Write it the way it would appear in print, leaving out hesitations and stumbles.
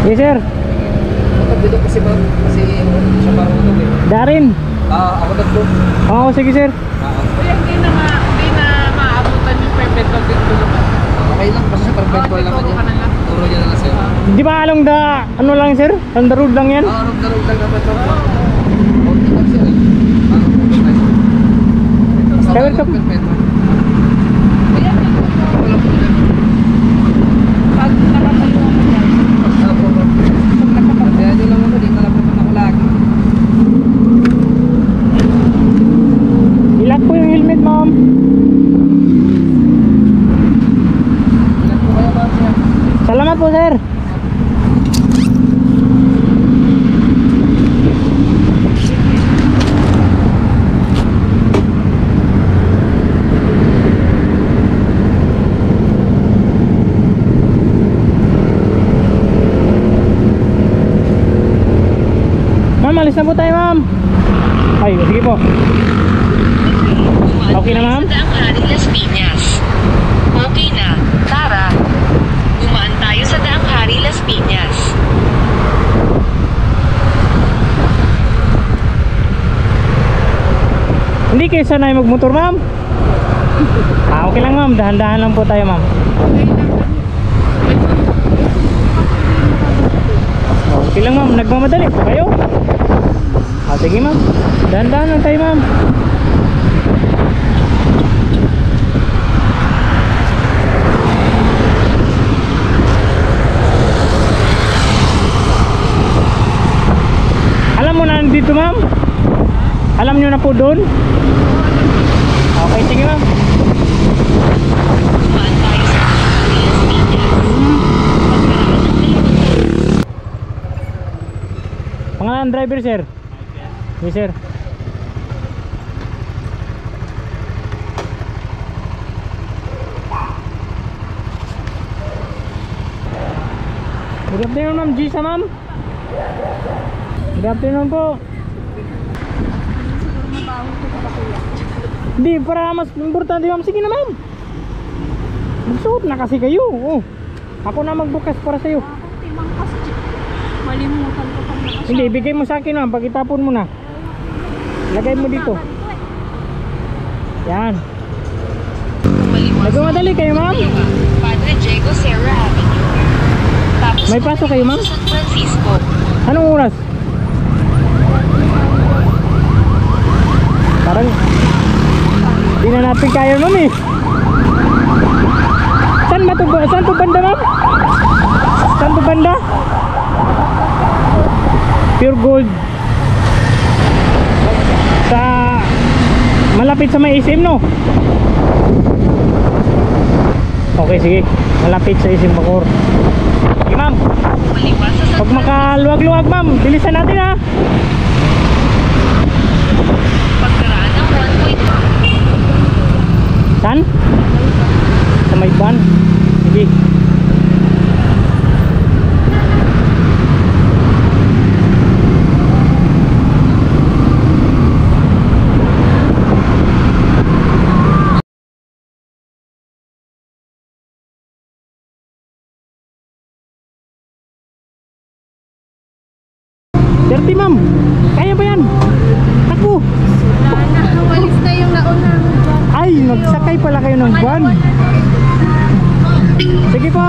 Yes sir. Dito kasi ma'am, kasi siya marunong eh. Darin. Ako na po. Oo, sige sir. Kuya, hindi na maabutan yung perpetual dito naman. Okay lang, basta perpetual naman Turo yan. ka na lang. Turo niya na lang sa'yo. Di ba along the, ano lang sir? On the road lang yan? Anong darog lang naman ito? Okay lang siya eh. Anong darog lang siya? Kaya ka- perpetual. Kuya, Walang problema. pag nakatayo mo yan. Kaya nyo lang ako, dito lang naman ako lagi. Ilag po yung helmet ma'am. Ilan po kayo ma'am siya? Salamat po sir. Ma'am, alis na po tayo ma'am. Ay, sige po. Okay na ma'am? Sa Daang Hari Las Piñas. Okay na. Tara. Dumaan tayo sa Daang Hari Las Piñas. Hindi kayo sanay magmotor ma'am? Okay lang ma'am, dahan-dahan lang po tayo ma'am. Okay lang ma'am, nagmamadali po kayo? Sige ma'am, dahan-dahan lang tayo ma'am. Alam mo na nandito ma'am? Alam nyo na po doon? Okay, sige ma'am. Dumaan tayo sa Daang Hari Las Piñas. Pagkaraan ng 2 Pangalan driver sir? Yes sir. Good afternoon ma'am, Gisa ma'am. Good afternoon po. Hindi, para mas importante ma'am. Sige na ma'am. Magsuot na kasi kayo. Oh. Ako na magbukas para sa'yo. Timang kasi malimutan ko pang nakasama. Hindi, bigay mo sa akin ma'am. Pagitapon mo na. Lagay mo dito. Yan. Nagmamadali kayo ma'am? Padre Diego Serra Avenue. Tapos May pasok kayo ma'am? sa San Francisco. Anong oras? Parang di na natin kaya ma'am eh. Saan ba to? Saan to banda ma'am? Saan to banda? Pure Gold. Sa malapit sa may SM no? Okay sige. Malapit sa SM Bacoor. Sige ma'am. Maliwas sa San Pag makaluwag-luwag ma'am, bilisan natin ha. Pagkaraan ng 1.2. Saan? Sa may van. Sige. Dirty ma'am. Kaya ba yan? Takbo. Walis na yung naunang. Ay, nagsakay pala kayo ng van. Sige po.